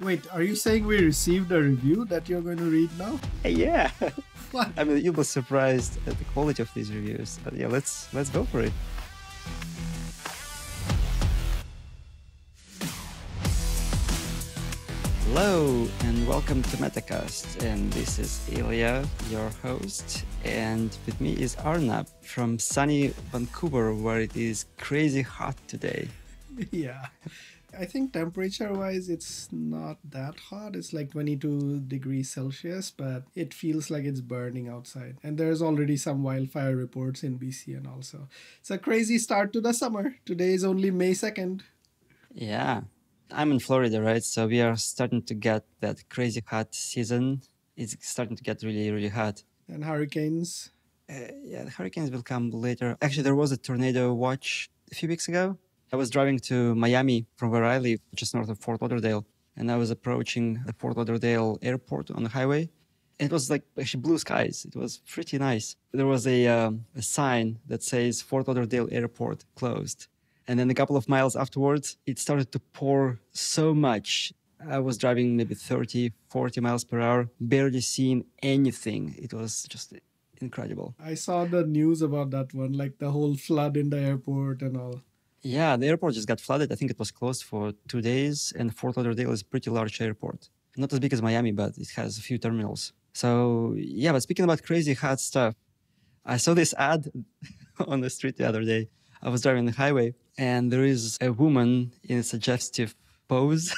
Wait, are you saying we received a review that you're going to read now? Yeah. What? I mean, you'll be surprised at the quality of these reviews. But yeah, let's go for it. Hello and welcome to Metacast. And this is Ilya, your host. And with me is Arnab from sunny Vancouver, where it is crazy hot today. Yeah. I think temperature-wise, it's not that hot. It's like 22 degrees Celsius, but it feels like it's burning outside. And there's already some wildfire reports in BC and also. It's a crazy start to the summer. Today is only May 2nd. Yeah. I'm in Florida, right? So we are starting to get that crazy hot season. It's starting to get really, really hot. And hurricanes. Yeah, the hurricanes will come later. Actually, there was a tornado watch a few weeks ago. I was driving to Miami from where I live, just north of Fort Lauderdale. And I was approaching the Fort Lauderdale airport on the highway. And it was like actually blue skies. It was pretty nice. There was a sign that says Fort Lauderdale Airport closed. And then a couple of miles afterwards, it started to pour so much. I was driving maybe 30, 40 miles per hour, barely seeing anything. It was just incredible. I saw the news about that one, like the whole flood in the airport and all. Yeah, the airport just got flooded. I think it was closed for 2 days. And Fort Lauderdale is a pretty large airport. Not as big as Miami, but it has a few terminals. So, yeah, but speaking about crazy hot stuff, I saw this ad on the street the other day. I was driving the highway, and there is a woman in a suggestive pose.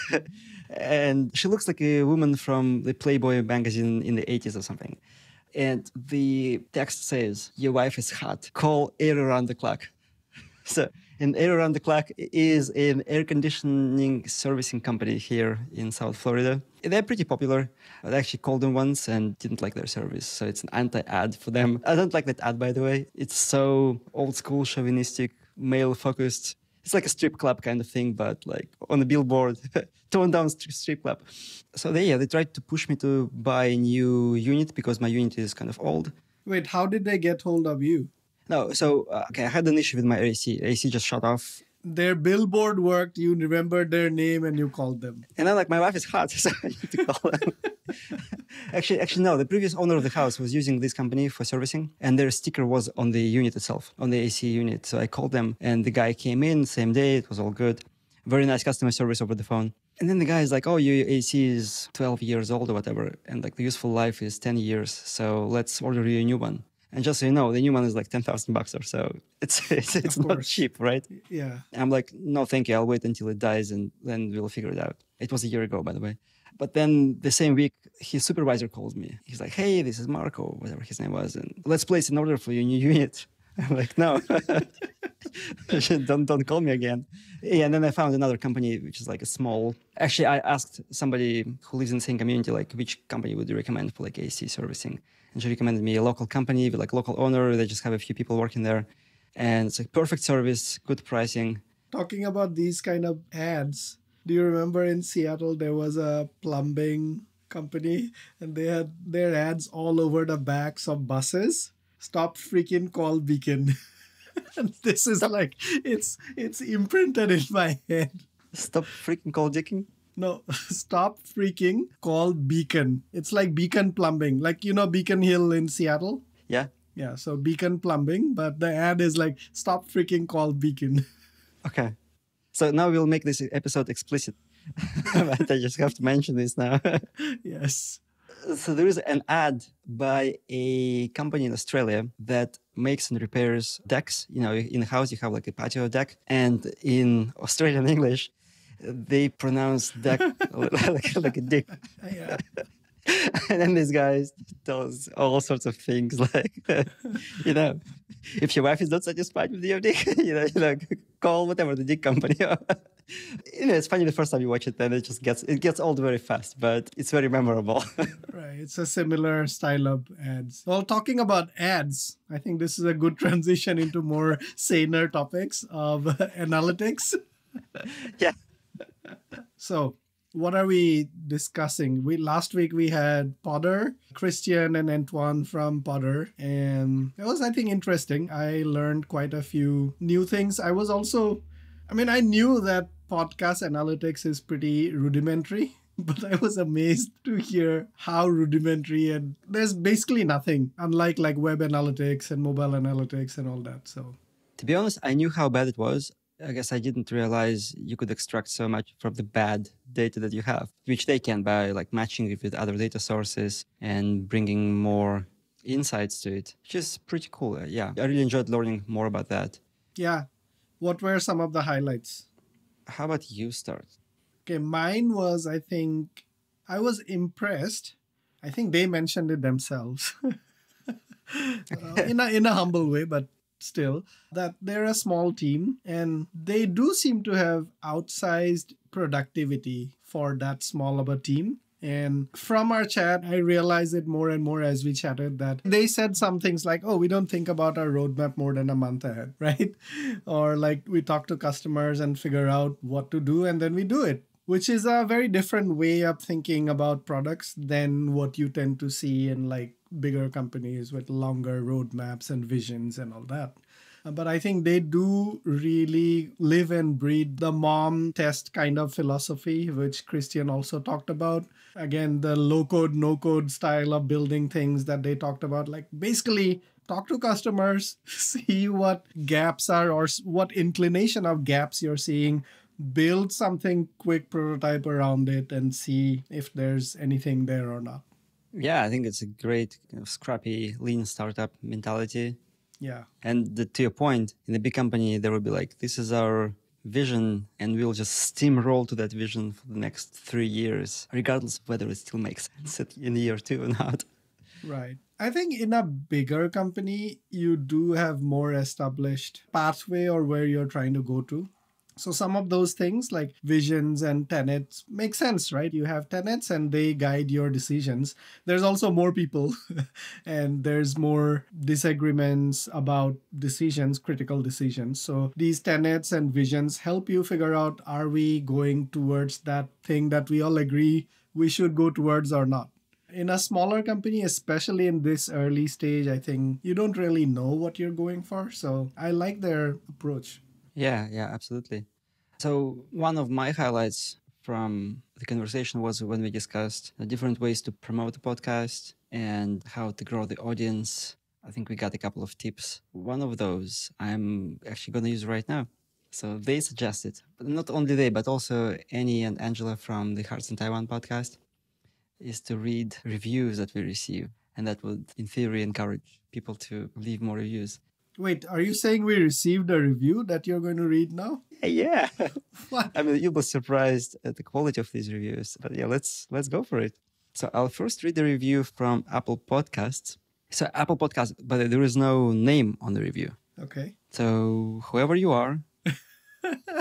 And she looks like a woman from the Playboy magazine in the 80s or something. And the text says, "Your wife is hot. Call Air Around the Clock." So, and Air Around the Clock is an air conditioning servicing company here in South Florida. They're pretty popular. I actually called them once and didn't like their service. So it's an anti-ad for them. I don't like that ad, by the way. It's so old school, chauvinistic, male focused. It's like a strip club kind of thing, but like on a billboard, toned down strip club. So they tried to push me to buy a new unit because my unit is kind of old. Wait, how did they get hold of you? No, so, okay, I had an issue with my AC. AC just shut off. Their billboard worked, you remembered their name and you called them. And then, like, my wife is hot, so I need to call them. Actually, no. The previous owner of the house was using this company for servicing, and their sticker was on the unit itself, on the AC unit. So I called them, and the guy came in same day. It was all good. Very nice customer service over the phone. And then the guy is like, "Oh, your AC is 12 years old or whatever, and like the useful life is 10 years. So let's order you a new one." And just so you know, the new one is like $10,000 or so. It's not cheap, right? Yeah. I'm like, "No, thank you. I'll wait until it dies and then we'll figure it out." It was a year ago, by the way. But then the same week, his supervisor called me. He's like, "Hey, this is Marco," whatever his name was, "and let's place an order for your new unit." I'm like, "No, don't call me again." Yeah, and then I found another company, which is like a small. Actually, I asked somebody who lives in the same community, like, which company would you recommend for like AC servicing? And she recommended me a local company with like local owner. They just have a few people working there, and it's like perfect service, good pricing. Talking about these kind of ads, do you remember in Seattle there was a plumbing company and they had their ads all over the backs of buses? Stop freaking call Beacon. And this is like it's imprinted in my head. Stop freaking call Dicking. No, stop freaking call Beacon. It's like Beacon Plumbing. Like, you know, Beacon Hill in Seattle? Yeah. Yeah, so Beacon Plumbing, but the ad is like, stop freaking call Beacon. Okay. So now we'll make this episode explicit. But I just have to mention this now. Yes. So there is an ad by a company in Australia that makes and repairs decks. You know, in a house you have like a patio deck. And in Australian English, they pronounce deck like a dick. Yeah. And then this guy tells all sorts of things like, you know, if your wife is not satisfied with your dick, you know, call whatever the dick company. You know, it's funny the first time you watch it, then it gets old very fast, but it's very memorable. Right. It's a similar style of ads. Well, talking about ads, I think this is a good transition into more saner topics of analytics. Yeah. So, what are we discussing? Last week we had Podder, Christian and Antoine from Podder, and it was, I think, interesting. I learned quite a few new things. I knew that podcast analytics is pretty rudimentary But I was amazed to hear how rudimentary, and there's basically nothing, unlike like web analytics and mobile analytics and all that. So To be honest, I knew how bad it was. I guess I didn't realize you could extract so much from the bad data that you have, which they can by like matching it with other data sources and bringing more insights to it, which is pretty cool. Yeah, I really enjoyed learning more about that. yeah, what were some of the highlights? How about you start? Okay, mine was, I think, I was impressed. I think they mentioned it themselves in a humble way, but still, that they're a small team and they do seem to have outsized productivity for that small of a team. And from our chat, I realized it more and more as we chatted that they said some things like, oh, we don't think about our roadmap more than a month ahead, right? Or like we talk to customers and figure out what to do and then we do it, which is a very different way of thinking about products than what you tend to see in like bigger companies with longer roadmaps and visions and all that. But I think they do really live and breathe the mom test kind of philosophy, which Christian also talked about. Again, the low code, no code style of building things that they talked about, like basically talk to customers, see what gaps are or what inclination of gaps you're seeing, build something quick prototype around it and see if there's anything there or not. Yeah, I think it's a great scrappy, lean startup mentality. Yeah. And to your point, in a big company, there will be like, this is our vision, and we'll just steamroll to that vision for the next 3 years, regardless of whether it still makes sense in a year or two or not. Right. I think in a bigger company, you do have more established pathway or where you're trying to go to. So some of those things like visions and tenets make sense, right? You have tenets and they guide your decisions. There's also more people and there's more disagreements about decisions, critical decisions. So these tenets and visions help you figure out, are we going towards that thing that we all agree we should go towards or not? In a smaller company, especially in this early stage, I think you don't really know what you're going for. So I like their approach. Yeah, absolutely. So one of my highlights from the conversation was when we discussed the different ways to promote the podcast and how to grow the audience. I think we got a couple of tips. One of those I'm actually going to use right now. So they suggested, but not only they, but also Annie and Angela from the Hearts in Taiwan podcast, is to read reviews that we receive. And that would, in theory, encourage people to leave more reviews. Wait, are you saying we received a review that you're going to read now? Yeah. What? I mean, you'll be surprised at the quality of these reviews. But yeah, let's go for it. So I'll first read the review from Apple Podcasts. So Apple Podcasts, but there is no name on the review. Okay. So whoever you are,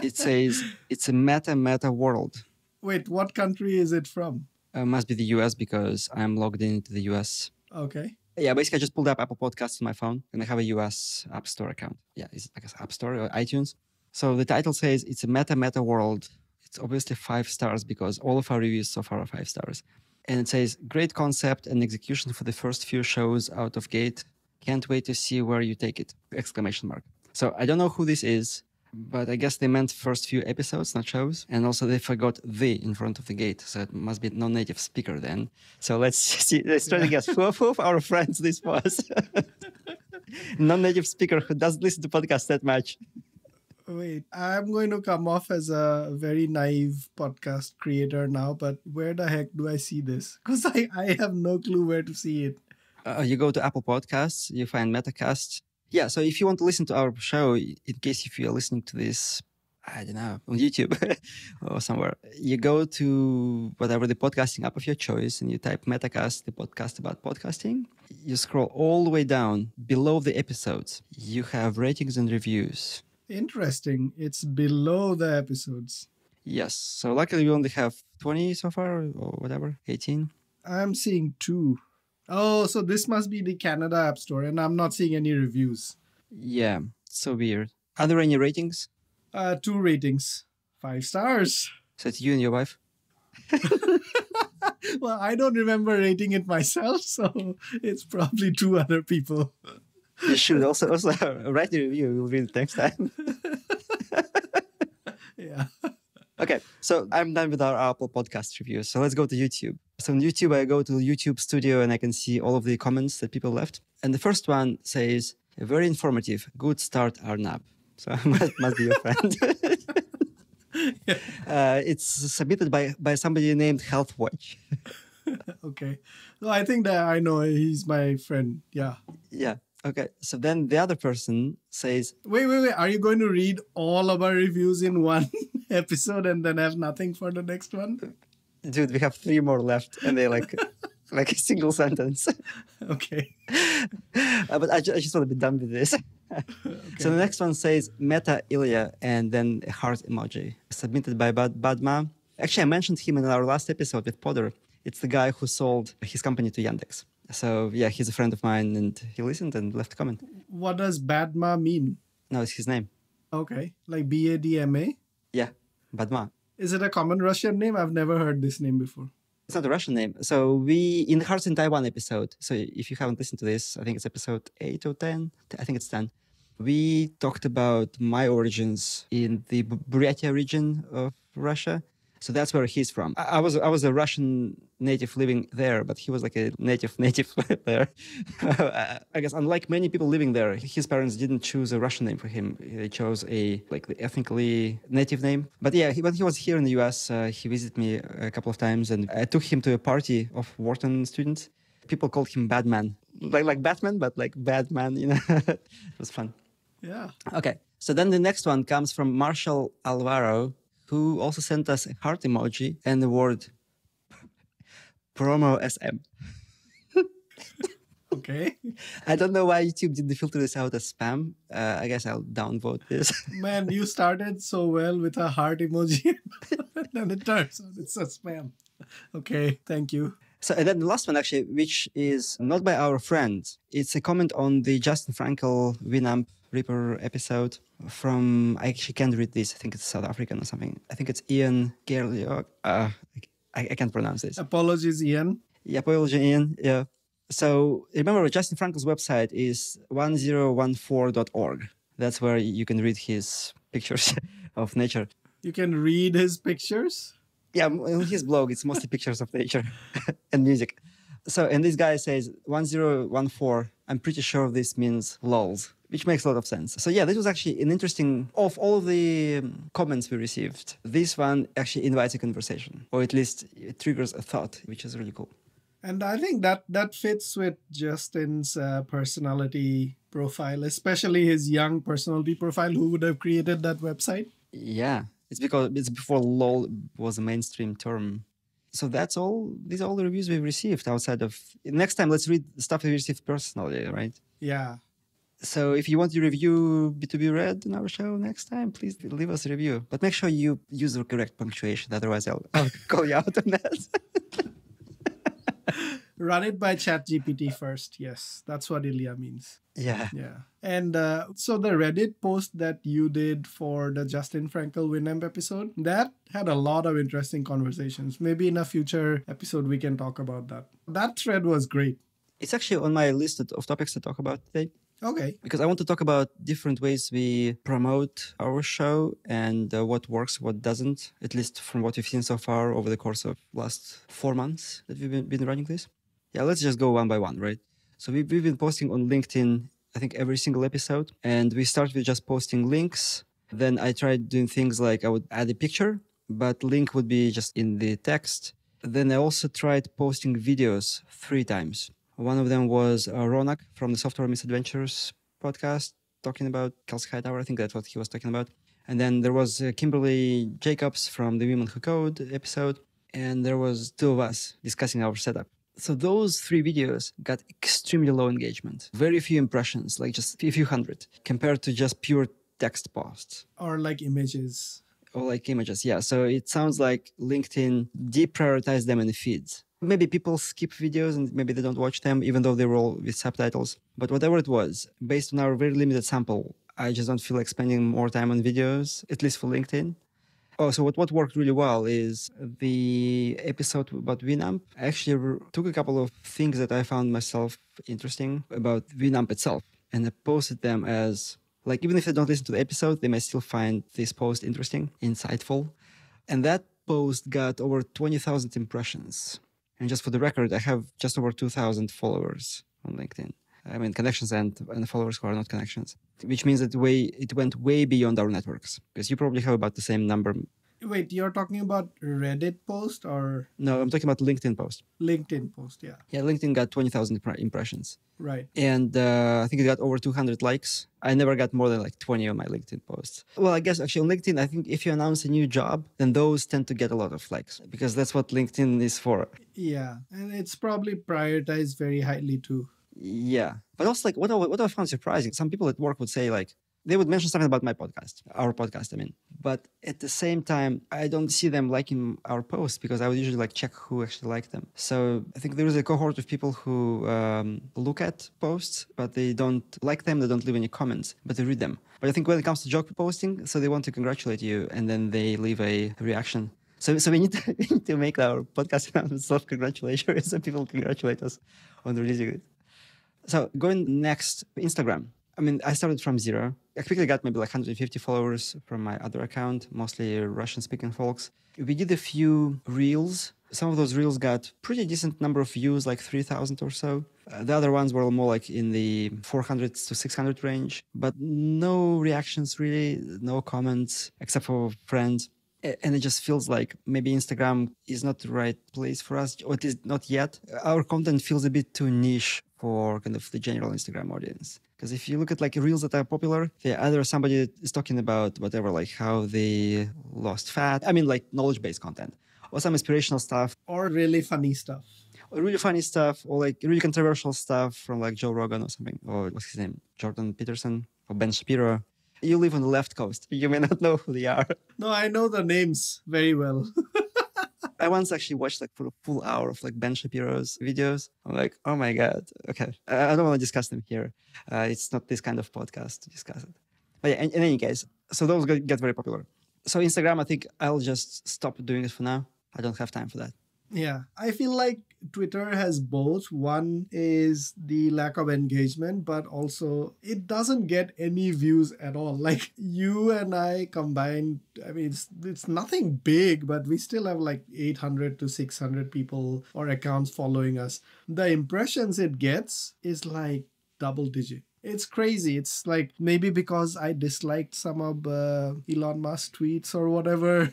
it says it's a meta world. Wait, what country is it from? Must be the US because I'm logged into the US. Okay. Yeah, basically I just pulled up Apple Podcasts on my phone and I have a US App Store account. Yeah, it's like App Store or iTunes. So the title says it's a meta world. It's obviously 5 stars because all of our reviews so far are 5 stars. And it says, great concept and execution for the first few shows out of gate. Can't wait to see where you take it! ! So I don't know who this is, but I guess they meant first few episodes, not shows. And also they forgot the in front of the gate. So it must be non-native speaker then. So let's see, let's try to guess who of our friends this was. Non-native speaker who doesn't listen to podcasts that much. Wait, I'm going to come off as a very naive podcast creator now, but where the heck do I see this? Because I have no clue where to see it. You go to Apple Podcasts, you find Metacast. Yeah, so if you want to listen to our show, in case if you are listening to this, I don't know, on YouTube or somewhere, you go to whatever the podcasting app of your choice and you type Metacast, the podcast about podcasting. You scroll all the way down below the episodes. You have ratings and reviews. Interesting. It's below the episodes. Yes. So luckily we only have 20 so far or whatever, 18. I'm seeing 2. Oh, so this must be the Canada App Store, and I'm not seeing any reviews. Yeah, so weird. Are there any ratings? 2 ratings. 5 stars. So it's you and your wife? Well, I don't remember rating it myself, so it's probably 2 other people. You should also write a review. We'll read it next time. Yeah. Okay, so I'm done with our Apple podcast review. So let's go to YouTube. So on YouTube, I go to YouTube Studio and I can see all of the comments that people left. And the first one says, very informative, good start, Arnab. So must be your friend. It's submitted by somebody named HealthWatch. Okay. So I think that I know he's my friend. Yeah. Yeah. Okay. So then the other person says, Wait. Are you going to read all of our reviews in one episode and then have nothing for the next one? dude, we have 3 more left. And they're like a single sentence. Okay. But I just want to be done with this. Okay. So the next one says Meta Ilya and then a heart emoji submitted by Badma. Actually, I mentioned him in our last episode with Podder. It's the guy who sold his company to Yandex. So yeah, he's a friend of mine and he listened and left a comment. What does Badma mean? No, it's his name. Okay. Like Badma? Yeah, Badma. Is it a common Russian name? I've never heard this name before. It's not a Russian name. So we, in the Hearts in Taiwan episode, so if you haven't listened to this, I think it's episode 8 or 10. I think it's 10. We talked about my origins in the Buryatia region of Russia. So that's where he's from. I was a Russian native living there, but he was like a native there. I guess unlike many people living there, his parents didn't choose a Russian name for him. They chose the ethnically native name. But yeah, when he was here in the US, he visited me a couple of times, and I took him to a party of Wharton students. People called him Badman, like Batman, but like Badman. It was fun. Yeah. Okay, so then the next one comes from Marshall Alvaro, who also sent us a heart emoji and the word promo SM. Okay. I don't know why YouTube didn't filter this out as spam. I guess I'll downvote this. Man, you started so well with a heart emoji. And it turns out it's a spam. Okay, thank you. So, and then the last one, actually, which is not by our friend. It's a comment on the Justin Frankel Winamp Reaper episode from, I actually can't read this. I think it's South African or something. I think it's Ian Gerliog. I can't pronounce this. Apologies, Ian. Yeah, apology, Ian. Yeah. So remember, Justin Frankel's website is 1014.org. That's where you can read his pictures of nature. You can read his pictures? Yeah, on his blog, it's mostly pictures of nature and music. So, and this guy says 1014, I'm pretty sure this means lols, which makes a lot of sense. So yeah, this was actually an interesting, of all the comments we received, this one actually invites a conversation, or at least it triggers a thought, which is really cool. And I think that fits with Justin's personality profile, especially his young personality profile. Who would have created that website? Yeah, it's because it's before LOL was a mainstream term. So that's all. These are all the reviews we've received outside of. Next time, let's read the stuff we received personally, right? Yeah. So if you want to review B2B read in our show next time, please leave us a review. But make sure you use the correct punctuation. Otherwise, I'll call you out on that. Run it by ChatGPT first. Yes, that's what Ilya means. Yeah. Yeah. And so the Reddit post that you did for the Justin Frankel Winamp episode, that had a lot of interesting conversations. Maybe in a future episode, we can talk about that. That thread was great. It's actually on my list of topics to talk about today. Okay. Because I want to talk about different ways we promote our show and what works, what doesn't, at least from what we've seen so far over the course of last 4 months that we've been running this. Yeah, let's just go one by one, right? So we've been posting on LinkedIn, I think, every single episode. And we start with just posting links. Then I tried doing things like I would add a picture, but link would be just in the text. Then I also tried posting videos 3 times. One of them was Ronak from the Software Misadventures podcast talking about Kelsey Hightower. I think that's what he was talking about. And then there was Kimberly Jacobs from the Women Who Code episode. And there was 2 of us discussing our setup. So those 3 videos got extremely low engagement. Very few impressions, like just a few hundred, compared to just pure text posts. Or like images. Or like images, yeah. So it sounds like LinkedIn deprioritized them in the feeds. Maybe people skip videos and maybe they don't watch them, even though they were all with subtitles. But whatever it was, based on our very limited sample, I just don't feel like spending more time on videos, at least for LinkedIn. Oh, so what worked really well is the episode about Winamp. I actually took a couple of things that I found myself interesting about Winamp itself, and I posted them as, like, even if they don't listen to the episode, they may still find this post interesting, insightful. And that post got over 20,000 impressions. And just for the record, I have just over 2,000 followers on LinkedIn. I mean, connections and followers who are not connections, which means that it went way beyond our networks, because you probably have about the same number. Wait, you're talking about Reddit post or No, I'm talking about LinkedIn post. LinkedIn post? Yeah. Yeah, LinkedIn got 20,000 impressions. Right. And I think it got over 200 likes. I never got more than like 20 on my LinkedIn posts. Well, I guess actually on LinkedIn, I think if you announce a new job, then those tend to get a lot of likes, because that's what LinkedIn is for. Yeah. And it's probably prioritized very highly too. Yeah. But also, like, what I found surprising, some people at work would say, like, they would mention something about my podcast, our podcast, I mean. But at the same time, I don't see them liking our posts, because I would usually like check who actually liked them. So I think there is a cohort of people who look at posts, but they don't like them, they don't leave any comments, but they read them. But I think when it comes to joke posting, so they want to congratulate you, and then they leave a reaction. So we need to make our podcast self-congratulatory, so people congratulate us on releasing it. So going next, Instagram. I mean, I started from zero. I quickly got maybe like 150 followers from my other account, mostly Russian-speaking folks. We did a few reels. Some of those reels got pretty decent number of views, like 3,000 or so. The other ones were more like in the 400 to 600 range, but no reactions really, no comments, except for friends. And it just feels like maybe Instagram is not the right place for us, or it is not yet. Our content feels a bit too niche for kind of the general Instagram audience. Because if you look at like reels that are popular, they either somebody is talking about whatever, like how they lost fat. I mean, like knowledge-based content, or some inspirational stuff, Or really funny stuff. or really funny stuff, or like really controversial stuff from like Joe Rogan or something, or what's his name, Jordan Peterson or Ben Shapiro. You live on the left coast. You may not know who they are. No, I know the names very well. I once actually watched like for a full hour of like Ben Shapiro's videos. I'm like, oh my God. Okay. I don't want to discuss them here. It's not this kind of podcast to discuss it. But yeah, in any case, so those get very popular. So Instagram, I think I'll just stop doing it for now. I don't have time for that. Yeah, I feel like Twitter has both. One is the lack of engagement, but also it doesn't get any views at all. Like you and I combined, I mean, it's nothing big, but we still have like 800 to 600 people or accounts following us. The impressions it gets is like double digit. It's crazy. It's like maybe because I disliked some of Elon Musk tweets or whatever.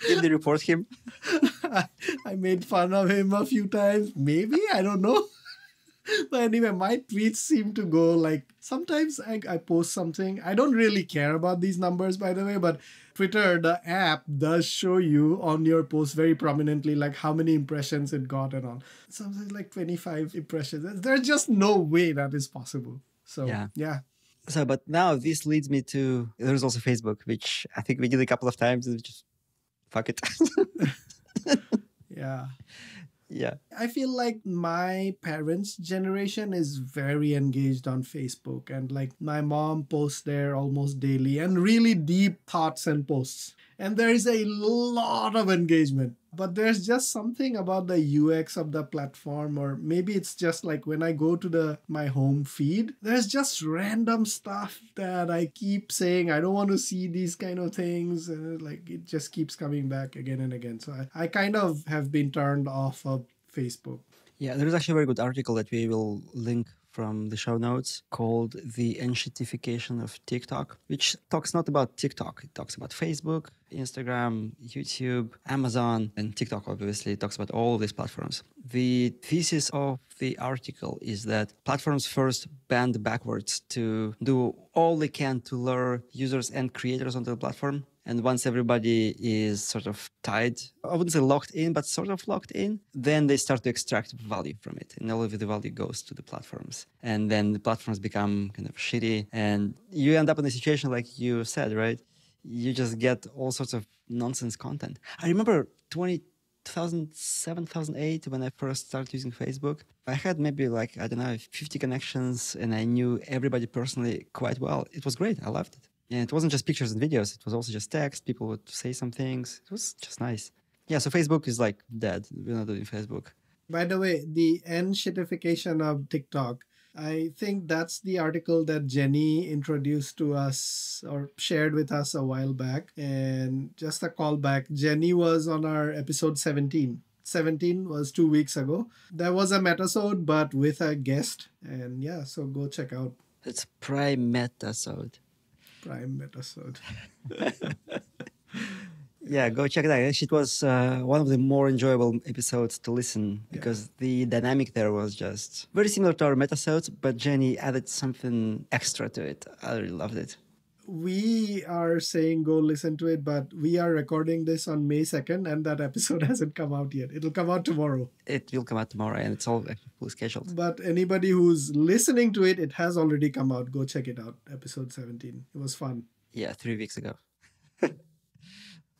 Did they report him? I made fun of him a few times. Maybe, I don't know. But anyway, my tweets seem to go like, sometimes I post something. I don't really care about these numbers, by the way, but Twitter, the app, does show you on your post very prominently like how many impressions it got and all. Something like 25 impressions. There's just no way that is possible. So, yeah. So, but now this leads me to, there's also Facebook, which I think we did a couple of times. And just fuck it. Yeah. Yeah. I feel like my parents' generation is very engaged on Facebook, and like my mom posts there almost daily and really deep thoughts and posts. And there is a lot of engagement. But there's just something about the UX of the platform, or maybe it's just like when I go to my home feed, there's just random stuff that I keep saying, I don't want to see these kind of things. And like it just keeps coming back again and again. So I kind of have been turned off of Facebook. Yeah, there is actually a very good article that we will link from the show notes called The Enshittification of TikTok, which talks not about TikTok. It talks about Facebook, Instagram, YouTube, Amazon, and TikTok, obviously. It talks about all of these platforms. The thesis of the article is that platforms first bend backwards to do all they can to lure users and creators onto the platform. And once everybody is sort of tied, I wouldn't say locked in, but sort of locked in, then they start to extract value from it. And all of the value goes to the platforms. And then the platforms become kind of shitty. And you end up in a situation like you said, right? You just get all sorts of nonsense content. I remember 2007, 2008, when I first started using Facebook, I had maybe like, I don't know, 50 connections, and I knew everybody personally quite well. It was great. I loved it. And it wasn't just pictures and videos. It was also just text. People would say some things. It was just nice. Yeah, so Facebook is like dead. We're not doing Facebook. By the way, the enshittification of TikTok, I think that's the article that Jenny introduced to us or shared with us a while back. And just a callback, Jenny was on our episode 17. 17 was 2 weeks ago. There was a Metasode, but with a guest. And yeah, so go check out It's prime Metasode. Prime Metasode. Yeah, go check it out. Actually, it was one of the more enjoyable episodes to listen because the dynamic there was just very similar to our Metasodes, but Jenny added something extra to it. I really loved it. We are saying go listen to it, but we are recording this on May 2nd and that episode hasn't come out yet. It'll come out tomorrow. It will come out tomorrow and it's all actually fully scheduled. But anybody who's listening to it, it has already come out. Go check it out. Episode 17. It was fun. Yeah, 3 weeks ago.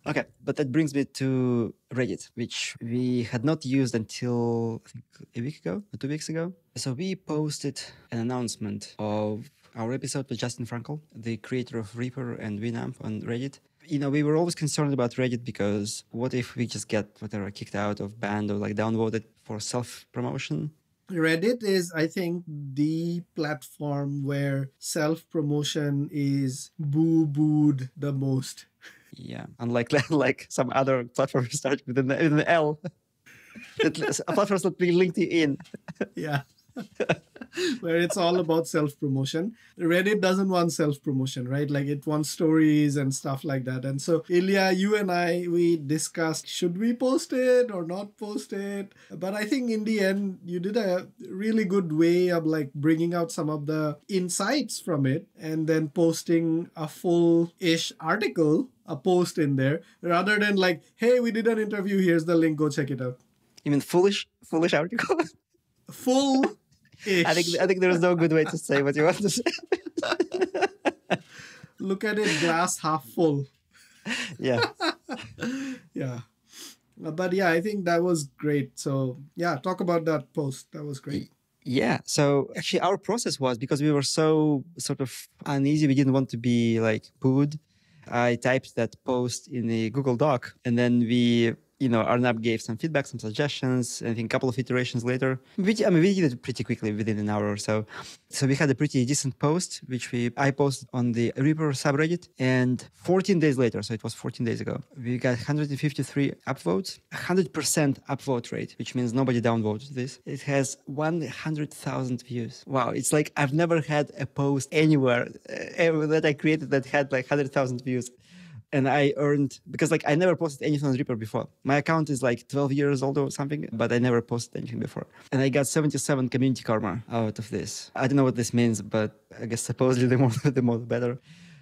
Okay, but that brings me to Reddit, which we had not used until I think a week ago or 2 weeks ago. So we posted an announcement of our episode with Justin Frankel, the creator of Reaper and Winamp on Reddit. You know, we were always concerned about Reddit because what if we just get whatever kicked out of banned or like downvoted for self-promotion? Reddit is, I think, the platform where self-promotion is boo-booed the most. Yeah, unlike like some other platforms start with an L. Platforms that be LinkedIn. Yeah. Where it's all about self-promotion. Reddit doesn't want self-promotion, right? Like it wants stories and stuff like that. And so Ilya, you and I, we discussed, should we post it or not post it? But I think in the end, you did a really good way of like bringing out some of the insights from it and then posting a full-ish article, a post in there, rather than like, hey, we did an interview, here's the link, go check it out. You mean foolish article? Full-ish. I think there is no good way to say what you want to say. Look at it glass half full. Yeah. Yeah. But yeah, I think that was great. So yeah, talk about that post. That was great. Yeah. So actually our process was because we were so sort of uneasy, we didn't want to be like booed. I typed that post in a Google Doc and then we Arnab gave some feedback, some suggestions. I think a couple of iterations later, we did it pretty quickly within an hour or so. So we had a pretty decent post, which I posted on the Reaper subreddit. And 14 days later, so it was 14 days ago, we got 153 upvotes, 100% upvote rate, which means nobody downvoted this. It has 100,000 views. Wow. It's like I've never had a post anywhere that I created that had like 100,000 views. And I earned, because like I never posted anything on Reaper before. My account is like 12 years old or something, but I never posted anything before. And I got 77 community karma out of this. I don't know what this means, but I guess supposedly the more the better.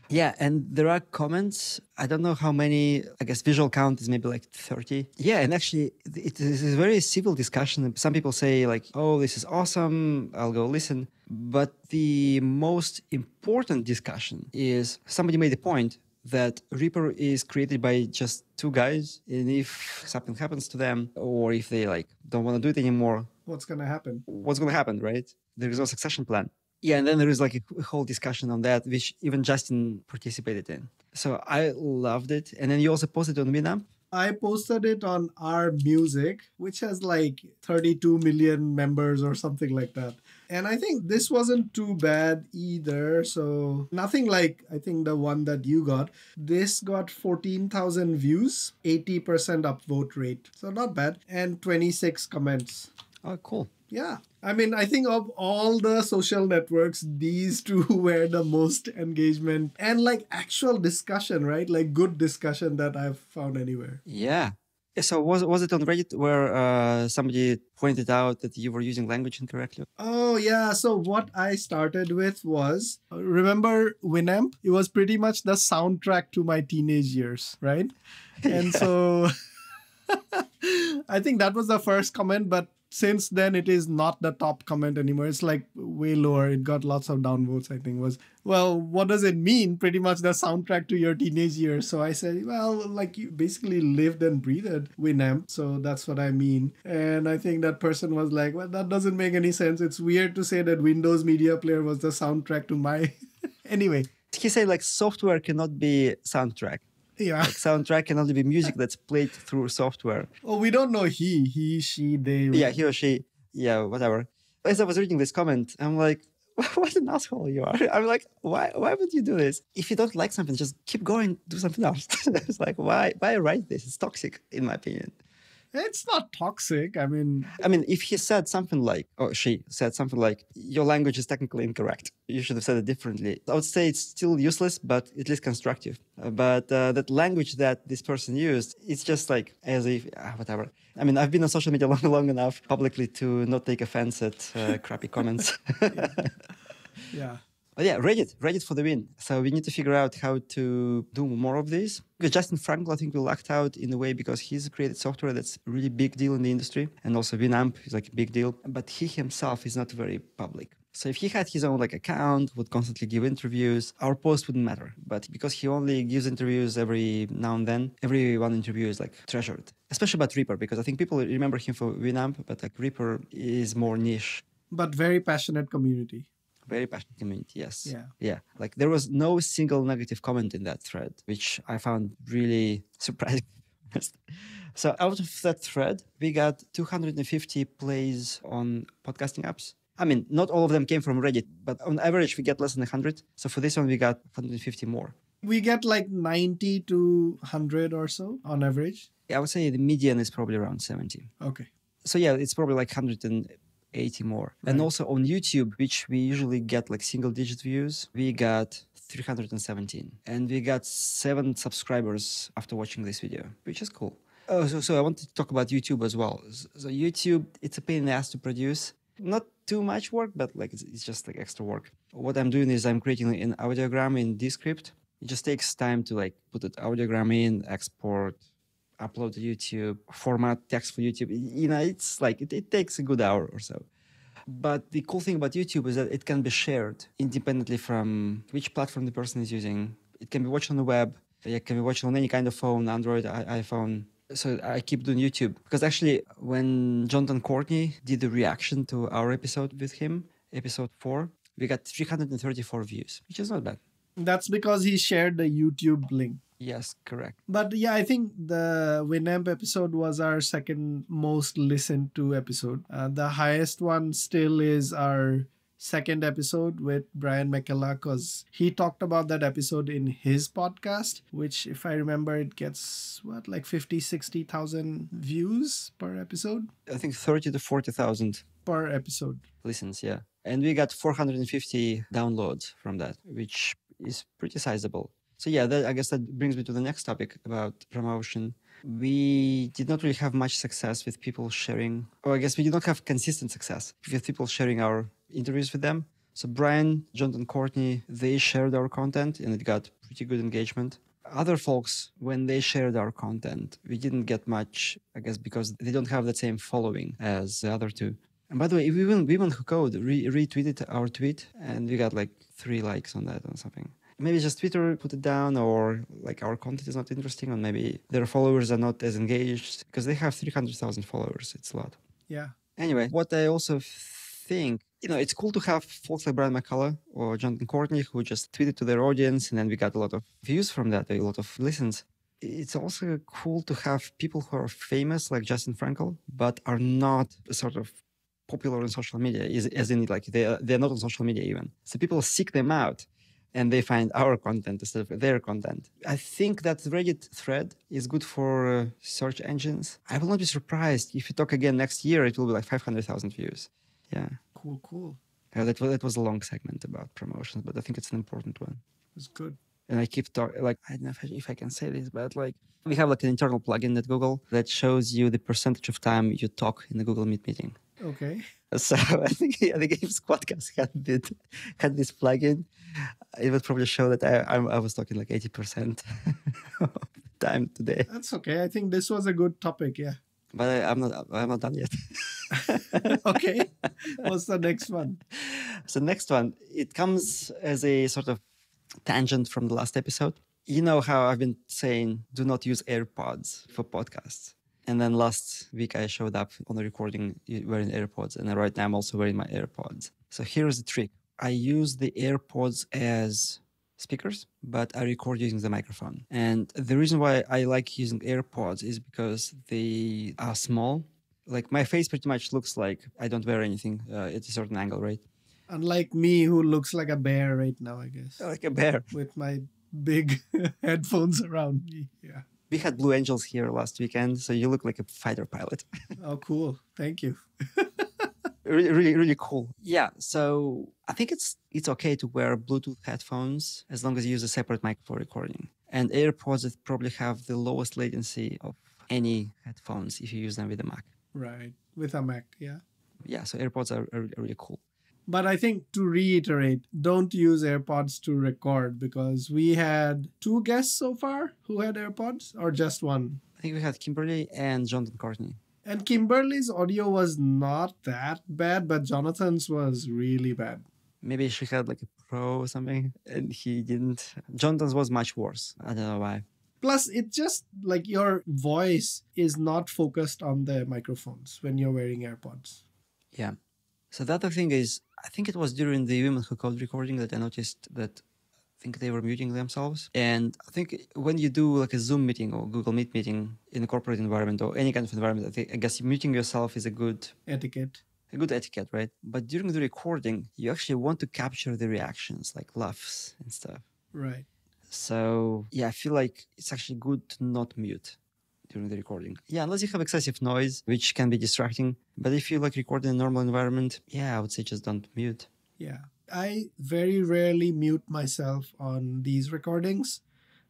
Yeah, and there are comments. I don't know how many. I guess visual count is maybe like 30. Yeah, and actually it is a very civil discussion. Some people say like, oh, this is awesome, I'll go listen. But the most important discussion is somebody made a point that Reaper is created by just two guys, and if something happens to them, or if they like don't want to do it anymore, what's gonna happen? What's gonna happen, right? There is no succession plan. Yeah, and then there is like a whole discussion on that, which even Justin participated in. So I loved it. And then you also posted on Winamp. I posted it on our music, which has like 32 million members or something like that. And I think this wasn't too bad either. So nothing like, I think the one that you got. This got 14,000 views, 80% upvote rate. So not bad. And 26 comments. Oh, cool. Yeah. I mean, I think of all the social networks, these two were the most engagement and like actual discussion, right? Like good discussion that I've found anywhere. Yeah. So was it on Reddit where somebody pointed out that you were using language incorrectly? Oh, yeah. So what I started with was, remember Winamp? It was pretty much the soundtrack to my teenage years, right? And so I think that was the first comment, but since then it is not the top comment anymore. It's like way lower. It got lots of downvotes, I think. Was, well, what does it mean? Pretty much the soundtrack to your teenage years. So I said, well, like you basically lived and breathed Winamp. So that's what I mean. And I think that person was like, well, that doesn't make any sense. It's weird to say that Windows Media Player was the soundtrack to my... Anyway. He said like software cannot be soundtrack. Yeah. Like soundtrack can only be music that's played through software. Oh, we don't know he, she, they. Yeah, he or she. Yeah, whatever. As I was reading this comment, I'm like, what an asshole you are. I'm like, why would you do this? If you don't like something, just keep going, do something else. It's like, why write this? It's toxic, in my opinion. It's not toxic. I mean, If he said something like, or she said something like, your language is technically incorrect, you should have said it differently. I would say it's still useless, but at least constructive. But that language that this person used, it's just like as if, whatever. I've been on social media long enough publicly to not take offense at crappy comments. yeah. But yeah, Reddit for the win. So we need to figure out how to do more of this. Because Justin Frankel, I think, we lucked out in a way because he's created software that's a really big deal in the industry. And also Winamp is like a big deal. But he himself is not very public. So if he had his own account, would constantly give interviews, our post wouldn't matter. But because he only gives interviews every now and then, every one interview is treasured. Especially about Reaper, because I think people remember him for Winamp, but Reaper is more niche. But very passionate community. Very passionate community, yes. Yeah. There was no single negative comment in that thread, which I found really surprising. So out of that thread, we got 250 plays on podcasting apps. Not all of them came from Reddit, but on average, we get less than 100. So for this one, we got 150 more. We get 90 to 100 or so on average. I would say the median is probably around 70. Okay. So yeah, it's probably 180 more. Right. And also on YouTube, which we usually get single digit views, we got 317. And we got 7 subscribers after watching this video, which is cool. So I want to talk about YouTube as well. So YouTube, it's a pain in the ass to produce. Not too much work, but it's just extra work. What I'm doing is I'm creating an audiogram in Descript. It just takes time to put the audiogram in, export, upload to YouTube, format text for YouTube. It's it takes a good hour or so. But the cool thing about YouTube is that it can be shared independently from which platform the person is using. It can be watched on the web. It can be watched on any kind of phone, Android, iPhone. So I keep doing YouTube. Because actually, when Jonathan Courtney did the reaction to our episode with him, episode 4, we got 334 views, which is not bad. That's because he shared the YouTube link. Yes, correct. But yeah, I think the Winamp episode was our second most listened to episode. The highest one still is our second episode with Brian McKellar, because he talked about that episode in his podcast, which, if I remember, it gets 50,000-60,000 views per episode. I think 30 to 40,000 per episode listens. Yeah, and we got 450 downloads from that, which is pretty sizable. So yeah, I guess that brings me to the next topic about promotion. We did not really have much success with people sharing, or I guess we did not have consistent success with people sharing our interviews with them. So Brian, Jonathan Courtney, they shared our content and it got pretty good engagement. Other folks, when they shared our content, we didn't get much, I guess, because they don't have the same following as the other two. And by the way, Women Who Code retweeted our tweet and we got 3 likes on that or something. Maybe just Twitter put it down, or our content is not interesting, or maybe their followers are not as engaged, because they have 300,000 followers. It's a lot. Yeah. Anyway, what I also think, it's cool to have folks like Brian McCullough or Jonathan Courtney who just tweeted to their audience, and then we got a lot of views from that, a lot of listens. It's also cool to have people who are famous like Justin Frankel, but are not sort of popular on social media, as in they're not on social media even. So people seek them out and they find our content instead of their content. I think that Reddit thread is good for search engines. I will not be surprised if you talk again next year, it will be 500,000 views. Yeah. Cool. That was a long segment about promotions, but I think it's an important one. It's good. And I keep talking, I don't know if I can say this, but we have an internal plugin at Google that shows you the percentage of time you talk in the Google Meet meeting. Okay. So I think the Games Podcast had this plugin. It would probably show that I was talking 80% of the time today. That's okay. I think this was a good topic. Yeah. But I'm not done yet. Okay. What's the next one? So next one, it comes as a sort of tangent from the last episode. You know how I've been saying, do not use AirPods for podcasts. And then last week I showed up on the recording wearing AirPods, and right now I'm also wearing my AirPods. So here's the trick. I use the AirPods as speakers, but I record using the microphone. And the reason why I like using AirPods is because they are small. Like my face pretty much looks like I don't wear anything at a certain angle, right? Unlike me, who looks like a bear right now, I guess, Like a bear. with my big headphones around me. Yeah. We had Blue Angels here last weekend, so you look like a fighter pilot. Oh, cool. Thank you. Really cool. Yeah, so I think it's okay to wear Bluetooth headphones as long as you use a separate mic for recording. And AirPods that probably have the lowest latency of any headphones if you use them with a Mac. Right. With a Mac. Yeah. Yeah, so AirPods are really cool. But I think to reiterate, don't use AirPods to record, because we had 2 guests so far who had AirPods, or just one. I think we had Kimberly and Jonathan Courtney. And Kimberly's audio was not that bad, but Jonathan's was really bad. Maybe she had like a Pro or something, and he didn't. Jonathan's was much worse. I don't know why. Plus, it's just like your voice is not focused on the microphones when you're wearing AirPods. Yeah. So the other thing is, I think it was during the Women Who Code recording that I noticed that I think they were muting themselves. And I think when you do like a Zoom meeting or Google Meet meeting in a corporate environment or any kind of environment, I guess muting yourself is a good Etiquette. right? But during the recording, you actually want to capture the reactions, like laughs and stuff. Right. So yeah, I feel like it's actually good to not mute during the recording. Yeah, unless you have excessive noise, which can be distracting. But if you like record in a normal environment, yeah, I would say just don't mute. Yeah. I very rarely mute myself on these recordings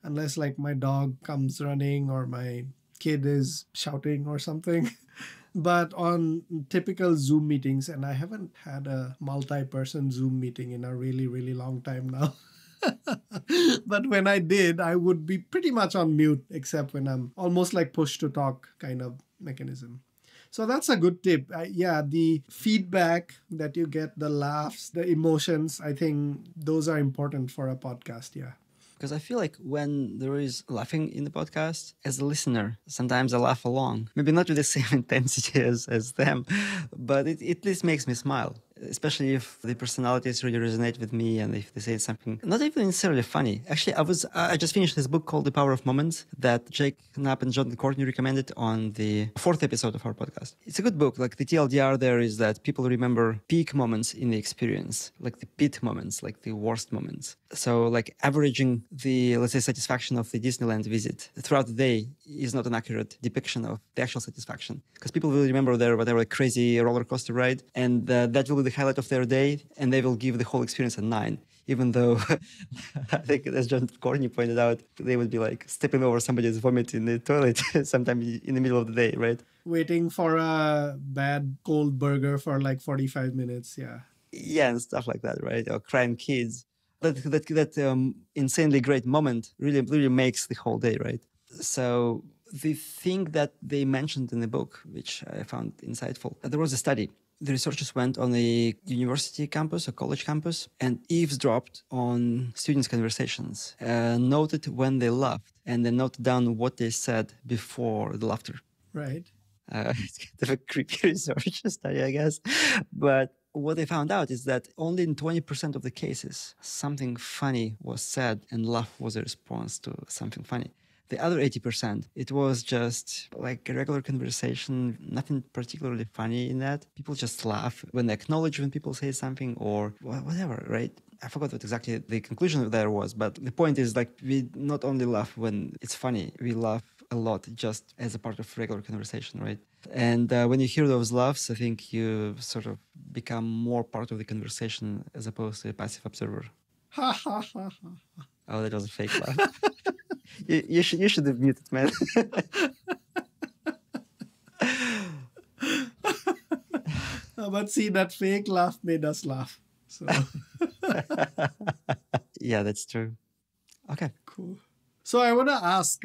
unless like my dog comes running or my kid is shouting or something. But on typical Zoom meetings, and I haven't had a multi-person Zoom meeting in a really, really long time now. But when I did, I would be pretty much on mute, except when I'm almost like push to talk kind of mechanism. So that's a good tip. Yeah, the feedback that you get, the laughs, the emotions, I think those are important for a podcast. Yeah. Because I feel like when there is laughing in the podcast, as a listener, sometimes I laugh along. Maybe not with the same intensity as them, but it at least makes me smile. Especially if the personalities really resonate with me and if they say something not even necessarily funny. Actually, I just finished this book called The Power of Moments that Jake Knapp and John Courtney recommended on the 4th episode of our podcast. It's a good book. Like the TLDR there is that people remember peak moments in the experience, like the pit moments, like the worst moments. So like averaging the, let's say, satisfaction of the Disneyland visit throughout the day is not an accurate depiction of the actual satisfaction, because people will remember their whatever crazy roller coaster ride, and that will be the highlight of their day, and they will give the whole experience a 9, even though I think, as John Courtney pointed out, they would be like stepping over somebody's vomit in the toilet sometime in the middle of the day, right? Waiting for a bad cold burger for like 45 minutes. Yeah. Yeah, and stuff like that, right? Or crying kids. That insanely great moment really makes the whole day, right? So the thing that they mentioned in the book, which I found insightful, there was a study. The researchers went on a university campus, a college campus, and eavesdropped on students' conversations, noted when they laughed, and then noted down what they said before the laughter. Right. It's kind of a creepy research study, I guess. But what they found out is that only in 20% of the cases, something funny was said and laugh was a response to something funny. The other 80%, it was just like a regular conversation, nothing particularly funny in that. People just laugh when they acknowledge when people say something or whatever, right? I forgot what exactly the conclusion there was, but the point is like we not only laugh when it's funny, we laugh a lot just as a part of regular conversation, right? And when you hear those laughs, I think you sort of become more part of the conversation as opposed to a passive observer. Ha ha ha ha. Oh, that was a fake laugh. You should have muted, man. But see, that fake laugh made us laugh. So Yeah, that's true. Okay. cool. So I want to ask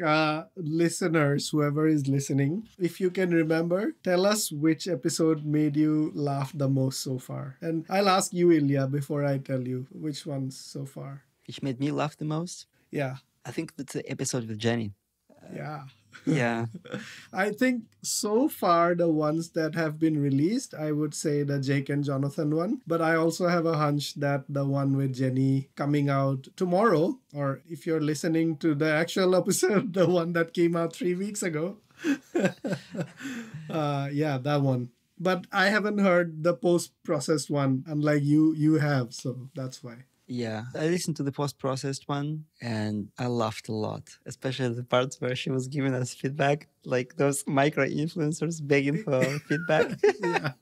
listeners, whoever is listening, if you can remember, tell us which episode made you laugh the most so far. And I'll ask you, Ilya, before I tell you which ones so far. Which made me laugh the most? Yeah. I think that's the episode with Jenny. Yeah. Yeah. I think so far the ones that have been released, I would say the Jake and Jonathan one. But I also have a hunch that the one with Jenny coming out tomorrow, or if you're listening to the actual episode, the one that came out 3 weeks ago. Yeah, that one. But I haven't heard the post-processed one, unlike you have, so that's why. Yeah, I listened to the post-processed one and I laughed a lot, especially the parts where she was giving us feedback, like those micro influencers begging for feedback. Yeah.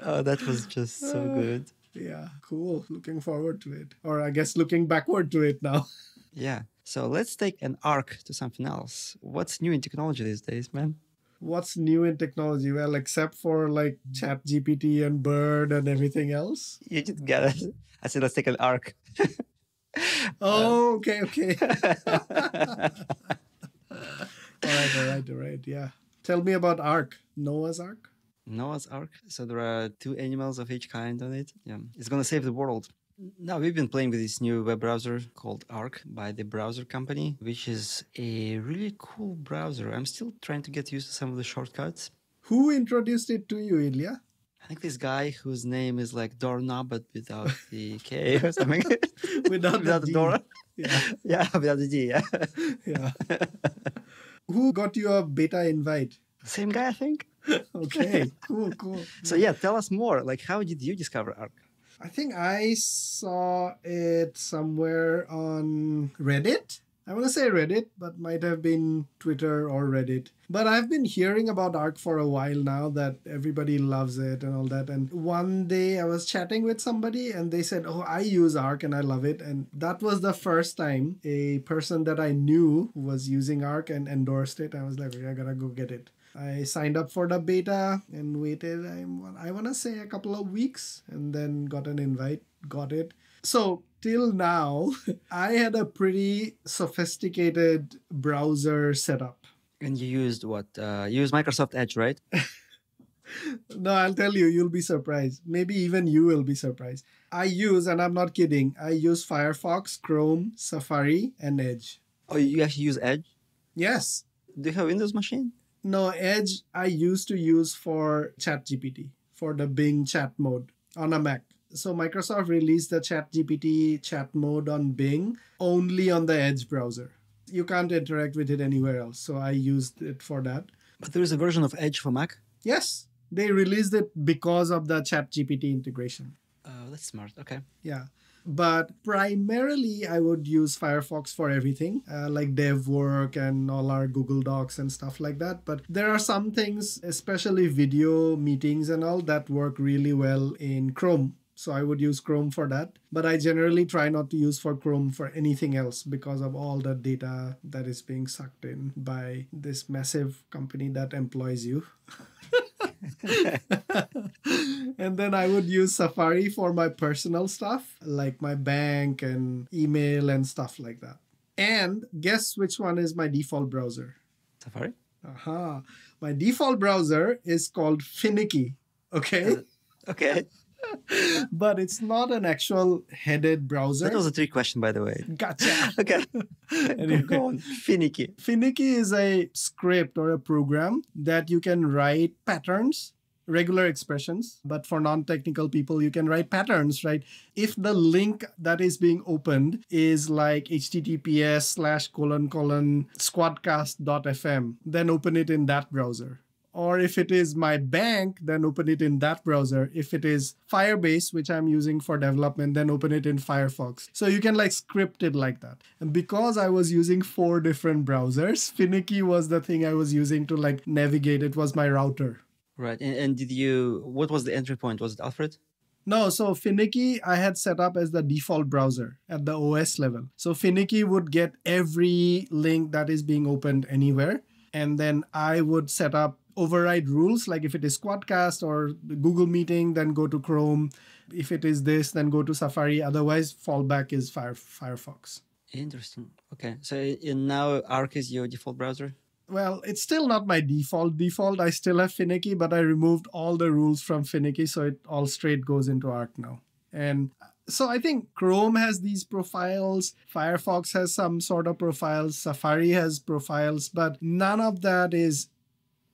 Oh, that was just so good. Yeah, cool. Looking forward to it. Or I guess looking backward to it now. Yeah. So let's take an arc to something else. What's new in technology these days, man? What's new in technology? Well, except for like Chat GPT and Bird and everything else. You just got it. I said, let's take an arc. Oh, okay, okay. All right. Yeah. Tell me about Ark. Noah's Ark? Noah's Ark. So there are two animals of each kind on it. Yeah. It's going to save the world. Now, we've been playing with this new web browser called Arc by the browser company, which is a really cool browser. I'm still trying to get used to some of the shortcuts. Who introduced it to you, Ilya? I think this guy whose name is like Doorknob, but without the K or something. Without the D. door. Yeah. Yeah, without the D, yeah. Yeah. Who got you a beta invite? Same guy, I think. Okay, cool. So yeah, tell us more. Like, how did you discover Arc? I think I saw it somewhere on Reddit. I want to say Reddit, but might have been Twitter or Reddit. But I've been hearing about Arc for a while now, that everybody loves it and all that. And one day I was chatting with somebody and they said, oh, I use Arc and I love it. And that was the first time a person that I knew who was using Arc and endorsed it. I was like, okay, I gotta go get it. I signed up for the beta and waited, I want to say a couple of weeks, and then got an invite, got it. So till now, I had a pretty sophisticated browser setup. And you used what? You used Microsoft Edge, right? No, I'll tell you, you'll be surprised. Maybe even you will be surprised. I use, and I'm not kidding, I use Firefox, Chrome, Safari, and Edge. Oh, you actually use Edge? Yes. Do you have a Windows machine? No, Edge I used to use for ChatGPT, for the Bing chat mode on a Mac. So Microsoft released the ChatGPT chat mode on Bing only on the Edge browser. You can't interact with it anywhere else. So I used it for that. But there is a version of Edge for Mac? Yes, they released it because of the ChatGPT integration. Oh, that's smart. Okay. Yeah. But primarily, I would use Firefox for everything, like dev work and all our Google Docs and stuff like that. But there are some things, especially video meetings and all, that work really well in Chrome. So I would use Chrome for that. But I generally try not to use for Chrome for anything else because of all the data that is being sucked in by this massive company that employs you. And then I would use Safari for my personal stuff, like my bank and email and stuff like that. And guess which one is my default browser? Safari? Aha. My default browser is called Finicky. Okay? Okay. But it's not an actual headed browser. That was a trick question, by the way. Gotcha. Okay. Anyway. Go on. Finicky. Finicky is a script or a program that you can write patterns, regular expressions, but for non-technical people, you can write patterns, right? If the link that is being opened is like https://squadcast.fm, then open it in that browser. Or if it is my bank, then open it in that browser. If it is Firebase, which I'm using for development, then open it in Firefox. So you can like script it like that. And because I was using 4 different browsers, Finicky was the thing I was using to like navigate. It was my router. Right. And what was the entry point? Was it Alfred? No, so Finicky I had set up as the default browser at the OS level. So Finicky would get every link that is being opened anywhere. And then I would set up override rules, like if it is Quadcast or Google Meeting, then go to Chrome. If it is this, then go to Safari. Otherwise, fallback is Firefox. Interesting. Okay. So now Arc is your default browser? Well, it's still not my default. I still have Finicky, but I removed all the rules from Finicky, so it all straight goes into Arc now. And so I think Chrome has these profiles, Firefox has some sort of profiles, Safari has profiles, but none of that is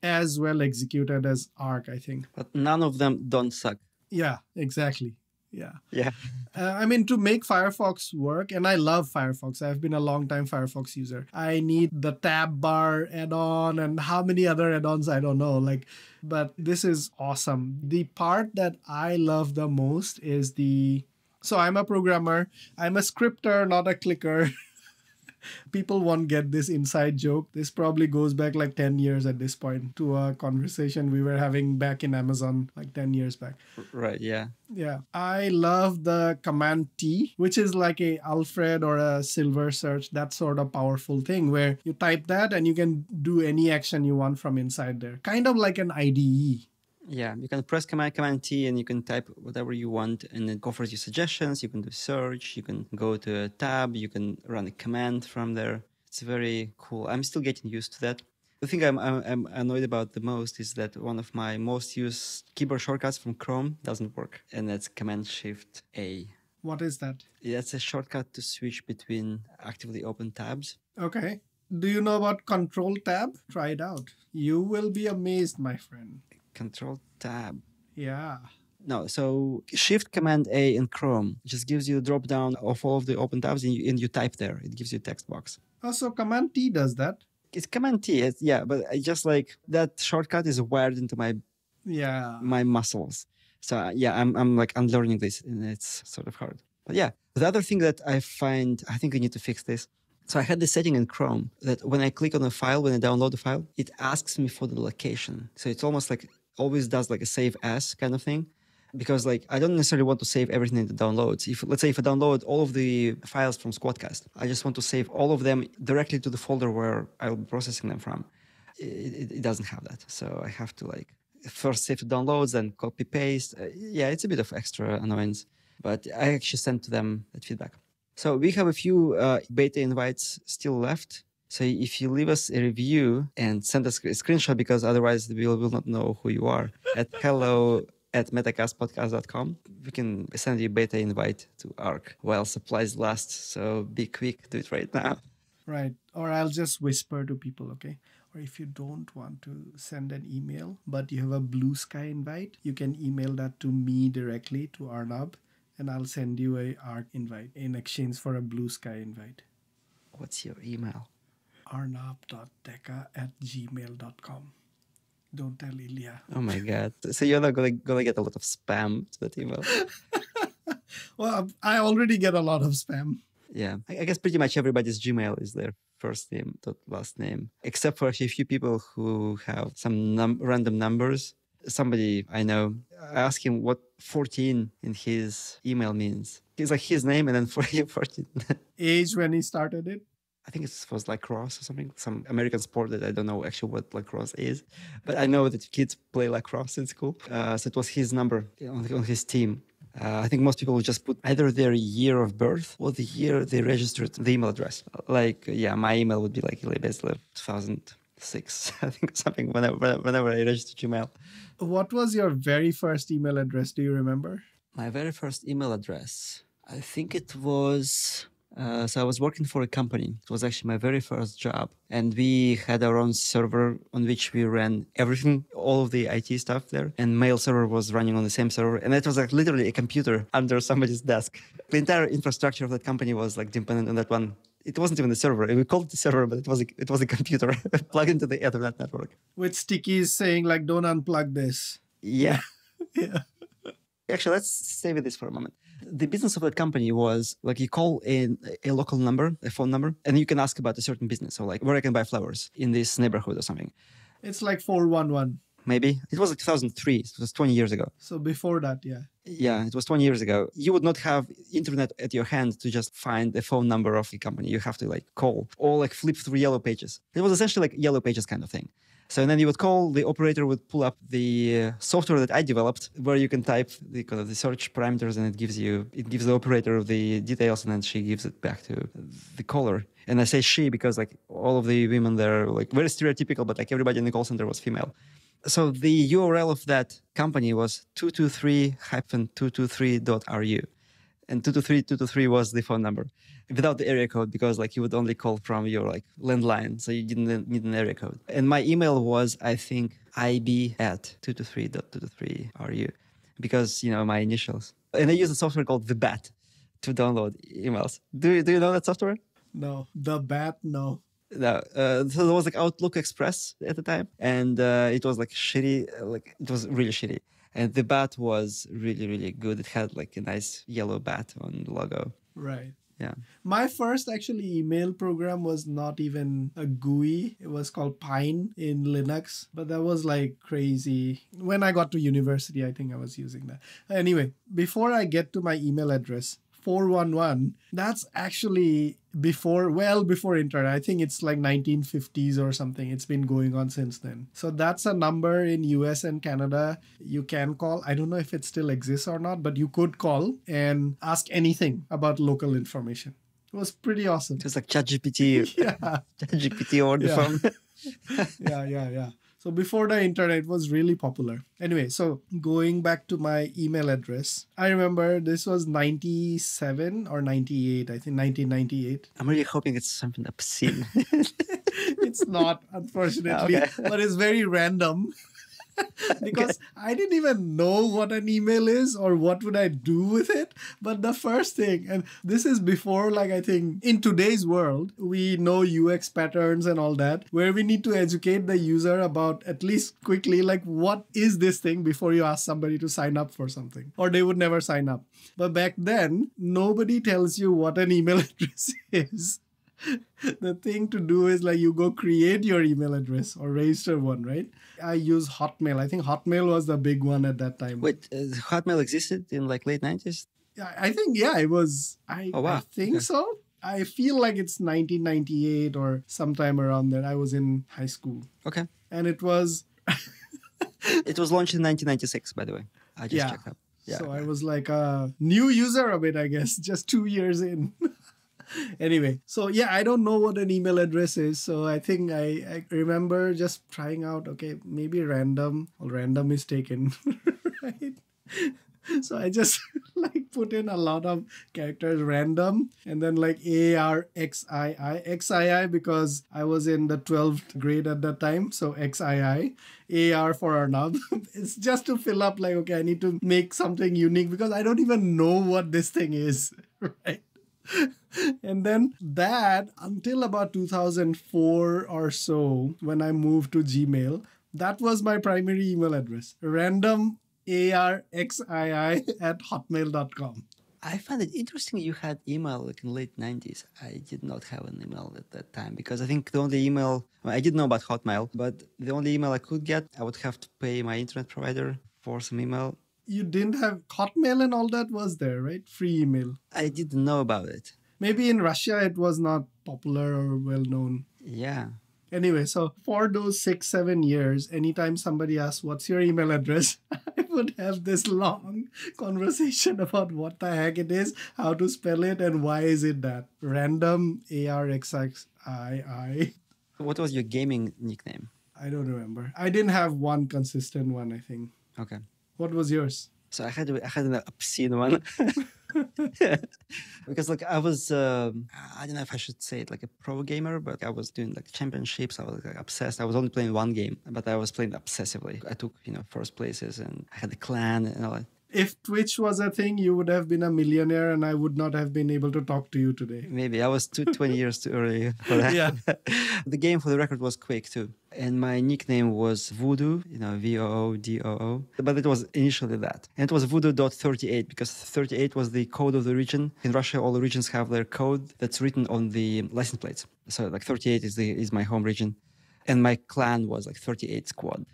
as well executed as Arc, I think. But none of them don't suck. Yeah, exactly. Yeah. Yeah. I mean, to make Firefox work, and I love Firefox. I've been a long time Firefox user. I need the tab bar add-on and how many other add-ons I don't know. Like, but this is awesome. The part that I love the most is the. So I'm a programmer. I'm a scripter, not a clicker. People won't get this inside joke. This probably goes back like 10 years at this point to a conversation we were having back in Amazon like 10 years back. Right. Yeah. Yeah. I love the command T, which is like a Alfred or a Silver search, that sort of powerful thing where you type that and you can do any action you want from inside there. Kind of like an IDE. Yeah, you can press Command T and you can type whatever you want, and it offers you suggestions. You can do search, you can go to a tab, you can run a command from there. It's very cool. I'm still getting used to that. The thing I'm annoyed about the most is that one of my most used keyboard shortcuts from Chrome doesn't work, and that's Command Shift A. What is that? That's a shortcut to switch between actively open tabs. Okay. Do you know about Control Tab? Try it out. You will be amazed, my friend. Control Tab. Yeah. No, so Shift Command A in Chrome just gives you a drop down of all of the open tabs and you type there. It gives you a text box. Oh, so Command T does that? It's Command T, yeah, but I just like that shortcut is wired into my muscles. So yeah, I'm like unlearning this, and it's sort of hard. But yeah, the other thing that I find, I think I need to fix this. So I had this setting in Chrome that when I click on a file, when I download the file, it asks me for the location. So it's almost like always does like a save as kind of thing, because like I don't necessarily want to save everything in the downloads. If let's say if I download all of the files from Squadcast, I just want to save all of them directly to the folder where I'll be processing them from. It doesn't have that, so I have to like first save the downloads, then copy paste. Yeah, it's a bit of extra annoyance, but I actually sent to them that feedback. So we have a few beta invites still left. So if you leave us a review and send us a screenshot, because otherwise we will not know who you are, at hello@metacastpodcast.com, we can send you a beta invite to ARC while supplies last. So be quick, do it right now. Right. Or I'll just whisper to people, okay? Or if you don't want to send an email, but you have a Blue Sky invite, you can email that to me directly, to Arnab, and I'll send you a ARC invite in exchange for a Blue Sky invite. What's your email? arnab.deca@gmail.com. Don't tell Ilya. Oh my God. So you're not gonna get a lot of spam to that email. Well, I already get a lot of spam. Yeah. I guess pretty much everybody's Gmail is their first name, last name, except for actually a few people who have some random numbers. Somebody I know, I asked him what 14 in his email means. He's like his name and then 14. Age when he started it? I think it was lacrosse or something, some American sport that I don't know actually what lacrosse is, but I know that kids play lacrosse in school. So it was his number on his team. I think most people would just put either their year of birth or the year they registered the email address. Like, yeah, my email would be like basically 2006, I think, something, whenever I registered Gmail. What was your very first email address? Do you remember? My very first email address, I think it was... so I was working for a company. It was actually my very first job. And we had our own server on which we ran everything, all of the IT stuff there. And mail server was running on the same server. And it was like literally a computer under somebody's desk. The entire infrastructure of that company was like dependent on that one. It wasn't even the server. We called it the server, but it was a computer plugged into the Ethernet network. With stickies saying like, don't unplug this. Yeah. Yeah. Actually, let's stay with this for a moment. The business of the company was like you call in a local number, a phone number, and you can ask about a certain business. So like where I can buy flowers in this neighborhood or something. It's like 411. Maybe. It was like 2003. It was 20 years ago. So before that, yeah. Yeah, it was 20 years ago. You would not have internet at your hand to just find the phone number of the company. You have to like call or like flip through yellow pages. It was essentially like yellow pages kind of thing. So then you would call, the operator would pull up the software that I developed where you can type the kind of the search parameters and it gives the operator the details and then she gives it back to the caller. And I say she because like all of the women there are like very stereotypical, but like everybody in the call center was female. So the URL of that company was 223-223.ru. And 223 was the phone number without the area code because like you would only call from your like landline. So you didn't need an area code. And my email was, I think, ib@223.223.ru, because, my initials. And I use a software called The Bat to download emails. Do you know that software? No. The bat, no. No. So there was like Outlook Express at the time, and it was like shitty. Like it was really shitty. And The Bat was really, really good. It had like a nice yellow bat on the logo. Right. Yeah. My first actually email program was not even a GUI. It was called Pine in Linux, but that was like crazy. When I got to university, I think I was using that. Anyway, before I get to my email address, 411, that's actually well before internet. I think it's like 1950s or something. It's been going on since then. So that's a number in US and Canada you can call. I don't know if it still exists or not, but you could call and ask anything about local information. It was pretty awesome. It was like ChatGPT. Yeah. ChatGPT or the phone. Yeah. So before the internet, it was really popular. Anyway, so going back to my email address, I remember this was 97 or 98, I think 1998. I'm really hoping it's something obscene. It's not, unfortunately, Okay. but it's very random. Because I didn't even know what an email is or what would I do with it. But the first thing, and this is before, like, I think in today's world, we know UX patterns and all that, where we need to educate the user about at least quickly, like, what is this thing before you ask somebody to sign up for something, or they would never sign up. But back then, nobody tells you what an email address is. The thing to do is like you go create your email address or register one, right? I use Hotmail. I think Hotmail was the big one at that time. Wait, Hotmail existed in like late 90s? Yeah, I think, yeah, it was. I think Okay. so. I feel like it's 1998 or sometime around there. I was in high school. Okay. And it was. It was launched in 1996, by the way. I just checked up. Yeah. So I was like a new user of it, I guess, just 2 years in. Anyway, so yeah, I don't know what an email address is. So I think I remember just trying out, okay, maybe random. Well, random is taken, right? So I just like put in a lot of characters, random, and then like ARXII, XII because I was in the 12th grade at that time. So XII, AR for Arnab. It's just to fill up like, okay, I need to make something unique because I don't even know what this thing is, right? And then that, until about 2004 or so, when I moved to Gmail, that was my primary email address. Random ARXII at hotmail.com. I find it interesting you had email like in late 90s. I did not have an email at that time because I think the only email, I didn't know about Hotmail, but the only email I could get, I would have to pay my internet provider for some email. You didn't have Hotmail and all that was there, right? Free email. I didn't know about it. Maybe in Russia it was not popular or well known. Yeah. Anyway, so for those 6-7 years, anytime somebody asks, what's your email address? I would have this long conversation about what the heck it is, how to spell it, and why is it that. Random ARXII. What was your gaming nickname? I don't remember. I didn't have one consistent one, I think. Okay. What was yours? So I had an obscene one. Because like I was, I don't know if I should say it like a pro gamer, but I was doing like championships. I was like obsessed. I was only playing one game, but I was playing obsessively. I took, first places and I had a clan and all that. If Twitch was a thing, you would have been a millionaire and I would not have been able to talk to you today. Maybe. I was 20 years too early for that. Yeah. The game, for the record, was Quake 2. And my nickname was Voodoo, Voodoo. But it was initially that. And it was Voodoo.38 because 38 was the code of the region. In Russia, all the regions have their code that's written on the license plates. So like 38 is my home region. And my clan was like 38 Squad.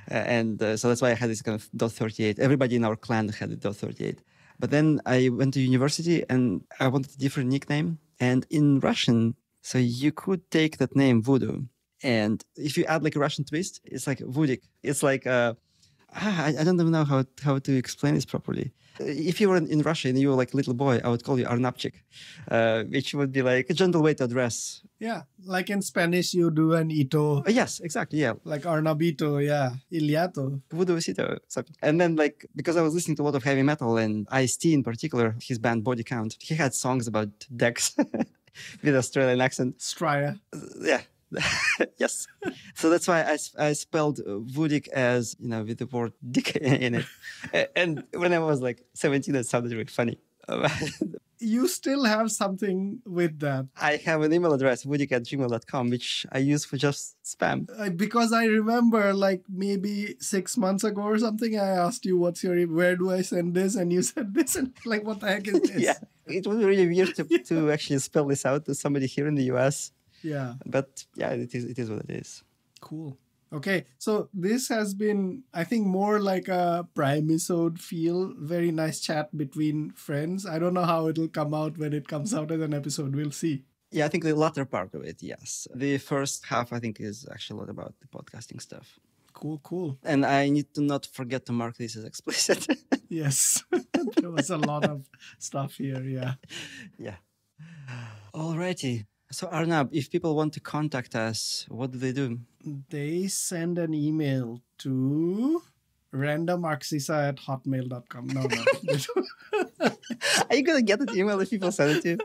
So that's why I had this kind of .38. Everybody in our clan had the .38. But then I went to university and I wanted a different nickname. And in Russian, so you could take that name Voodoo. And if you add like a Russian twist, it's like Vudik. It's like, I don't even know how to explain this properly. If you were in Russia and you were like a little boy, I would call you Arnabchik, which would be like a gentle way to address. Yeah, like in Spanish, you do an ito. Yes, exactly, yeah. Like Arnabito, yeah. Iliato. Voodoo-cito. And then like, because I was listening to a lot of heavy metal and Ice-T in particular, his band Body Count, he had songs about Dex with Australian accent. Straya. Yeah. Yes. So that's why I spelled Vudik as, with the word dick in it. And when I was like 17, that sounded really funny. You still have something with that. I have an email address, vudik@gmail.com, which I use for just spam. Because I remember like maybe 6 months ago or something, I asked you, where do I send this? And you said this, and like, what the heck is this? Yeah. It was really weird to actually spell this out to somebody here in the US. Yeah. But yeah, it is what it is. Cool. Okay, so this has been, I think, more like a Primisode feel. Very nice chat between friends. I don't know how it'll come out when it comes out as an episode. We'll see. Yeah, I think the latter part of it, yes. The first half, I think, is actually a lot about the podcasting stuff. Cool. And I need to not forget to mark this as explicit. Yes, there was a lot of stuff here, yeah. Yeah. Alrighty. So Arnab, if people want to contact us, what do they do? They send an email to randomarxisa@hotmail.com. No. Are you going to get an email if people send it to you?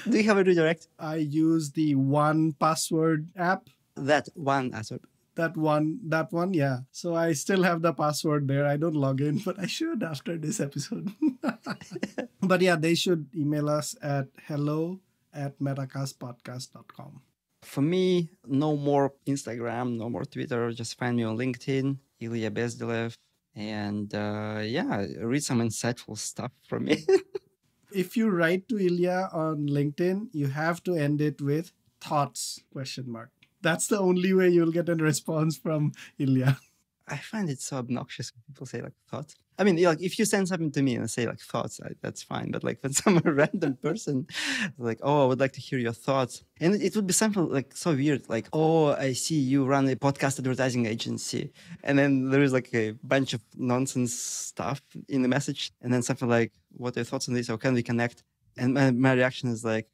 Do you have a redirect? I use the One Password app. That one password. That one, yeah. So I still have the password there. I don't log in, but I should after this episode. But yeah, they should email us at hello@metacastpodcast.com. For me, no more Instagram, no more Twitter. Just find me on LinkedIn, Ilya Bezdilev. And read some insightful stuff from me. If you write to Ilya on LinkedIn, you have to end it with thoughts, ? That's the only way you'll get a response from Ilya. I find it so obnoxious when people say like thoughts. I mean, like if you send something to me and say like thoughts, that's fine. But like when some random person like, oh, I would like to hear your thoughts. And it would be something like so weird. Like, oh, I see you run a podcast advertising agency. And then there is like a bunch of nonsense stuff in the message. And then something like, what are your thoughts on this? Or can we connect? And my reaction is like,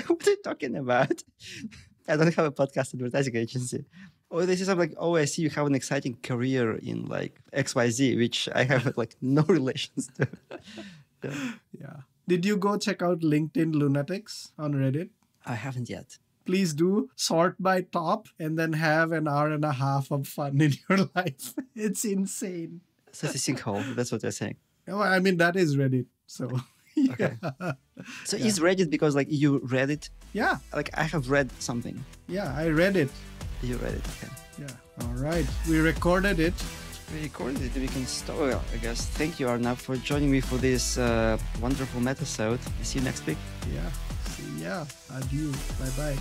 what are you talking about? I don't have a podcast advertising agency. Or they say something like, oh, I see you have an exciting career in like XYZ, which I have like no relations to. Yeah. Did you go check out LinkedIn Lunatics on Reddit? I haven't yet. Please do. Sort by top and then have an hour and a half of fun in your life. It's insane. So it's a sinkhole. That's what they're saying. Oh, I mean, that is Reddit. So, yeah. Okay. So is Reddit because like you read it? Yeah. Like I have read something. Yeah, I read it. You read it, okay. Yeah. All right. We recorded it. We recorded it. We can start. Well, I guess. Thank you, Arnab, for joining me for this wonderful Metasode. See you next week. Yeah. See ya. Adieu. Bye-bye.